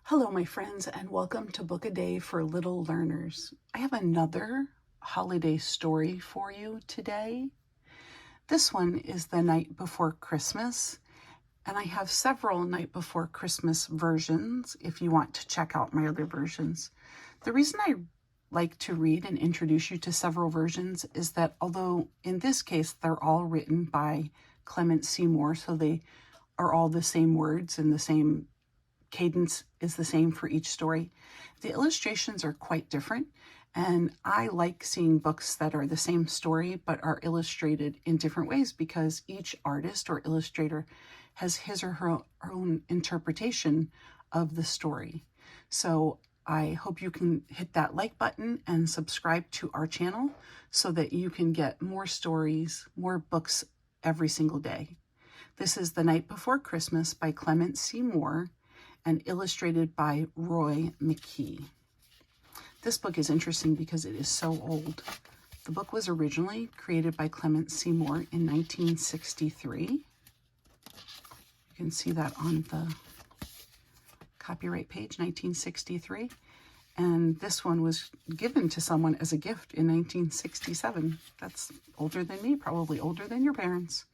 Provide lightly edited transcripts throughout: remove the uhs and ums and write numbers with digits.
Hello, my friends, and welcome to Book a Day for Little Learners. I have another holiday story for you today. This one is The Night Before Christmas, and I have several Night Before Christmas versions if you want to check out my other versions. The reason I like to read and introduce you to several versions is that although in this case they're all written by Clement Seymour, so they are all the same words and the same cadence is the same for each story, the illustrations are quite different, and I like seeing books that are the same story but are illustrated in different ways because each artist or illustrator has his or her own interpretation of the story. So I hope you can hit that like button and subscribe to our channel so that you can get more stories, more books every single day. This is The Night Before Christmas by Clement Seymour and illustrated by Roy McKee. This book is interesting because it is so old. The book was originally created by Clement Seymour in 1963. You can see that on the copyright page, 1963. And this one was given to someone as a gift in 1967. That's older than me, probably older than your parents.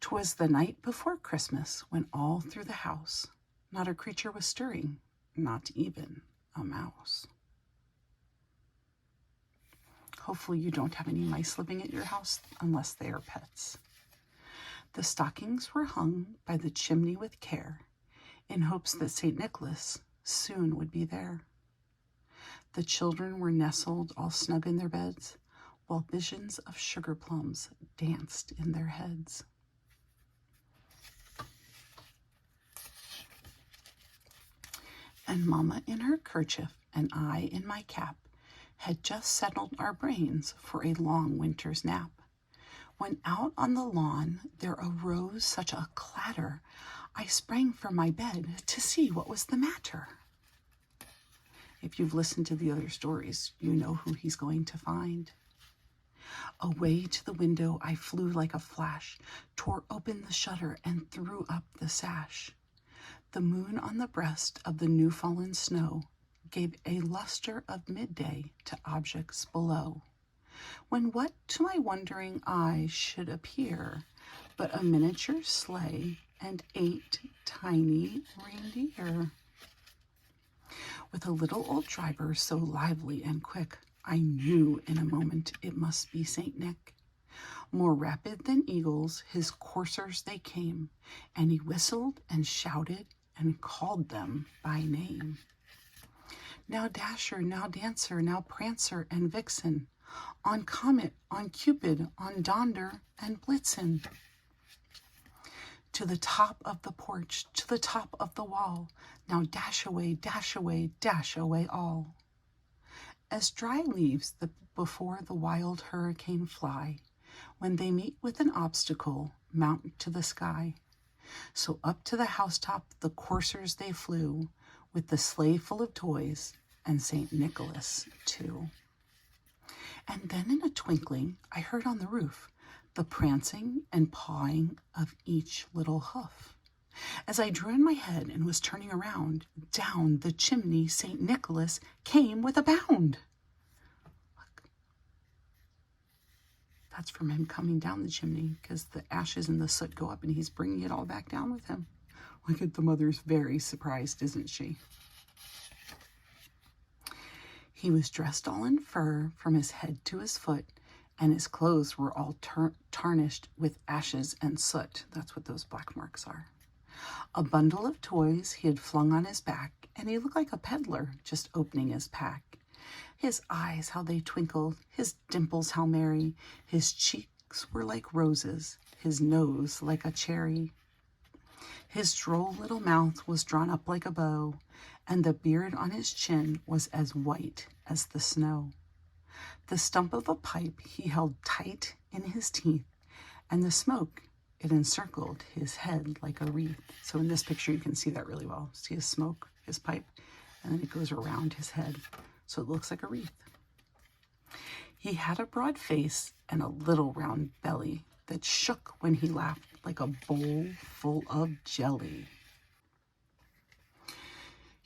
'Twas the night before Christmas when all through the house not a creature was stirring, not even a mouse. Hopefully you don't have any mice living at your house unless they are pets. The stockings were hung by the chimney with care, in hopes that St. Nicholas soon would be there. The children were nestled all snug in their beds, while visions of sugar plums danced in their heads. And Mama in her kerchief and I in my cap had just settled our brains for a long winter's nap, when out on the lawn there arose such a clatter, I sprang from my bed to see what was the matter. If you've listened to the other stories, you know who he's going to find. Away to the window I flew like a flash, tore open the shutter and threw up the sash. The moon on the breast of the new-fallen snow gave a luster of midday to objects below, when what to my wondering eye should appear but a miniature sleigh and 8 tiny reindeer. With a little old driver so lively and quick, I knew in a moment it must be Saint Nick. More rapid than eagles, his coursers they came, and he whistled and shouted and called them by name. Now Dasher, now Dancer, now Prancer and Vixen, on Comet, on Cupid, on Donder and Blitzen. To the top of the porch, to the top of the wall, now dash away, dash away, dash away all. As dry leaves that before the wild hurricane fly, when they meet with an obstacle, mount to the sky. So up to the housetop the coursers they flew, with the sleigh full of toys, and St. Nicholas too. And then in a twinkling I heard on the roof the prancing and pawing of each little hoof. As I drew in my head and was turning around, down the chimney St. Nicholas came with a bound. Look. That's from him coming down the chimney, because the ashes and the soot go up and he's bringing it all back down with him. Look at the mother's very surprised, isn't she? He was dressed all in fur from his head to his foot, and his clothes were all tarnished with ashes and soot. That's what those black marks are. A bundle of toys he had flung on his back, and he looked like a peddler just opening his pack. His eyes, how they twinkled, his dimples, how merry, his cheeks were like roses, his nose like a cherry. His droll little mouth was drawn up like a bow, and the beard on his chin was as white as the snow. The stump of a pipe he held tight in his teeth, and the smoke, it encircled his head like a wreath. So in this picture, you can see that really well. See his smoke, his pipe, and then it goes around his head. So it looks like a wreath. He had a broad face and a little round belly that shook when he laughed like a bowl full of jelly.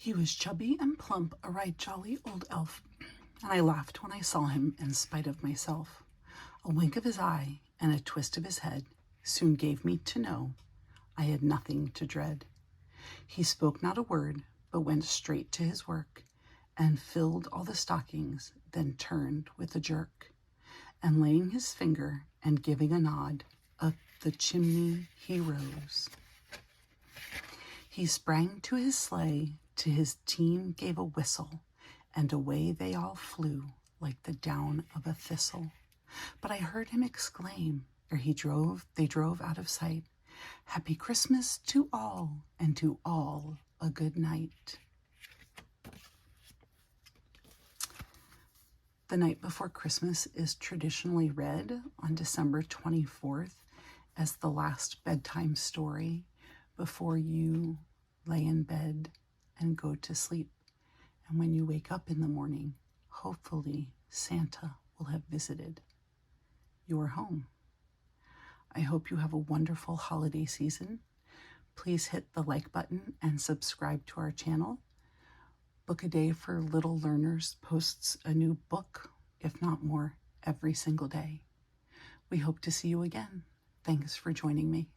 He was chubby and plump, a right jolly old elf, and I laughed when I saw him in spite of myself. A wink of his eye and a twist of his head soon gave me to know I had nothing to dread. He spoke not a word, but went straight to his work, and filled all the stockings, then turned with a jerk, and laying his finger and giving a nod, up the chimney he rose. He sprang to his sleigh, to his team gave a whistle, and away they all flew like the down of a thistle. But I heard him exclaim, ere they drove out of sight, "Happy Christmas to all, and to all a good night." The Night Before Christmas is traditionally read on December 24th as the last bedtime story before you lay in bed and go to sleep. And when you wake up in the morning, hopefully Santa will have visited your home. I hope you have a wonderful holiday season. Please hit the like button and subscribe to our channel. Book a Day for Little Learners posts a new book, if not more, every single day. We hope to see you again. Thanks for joining me.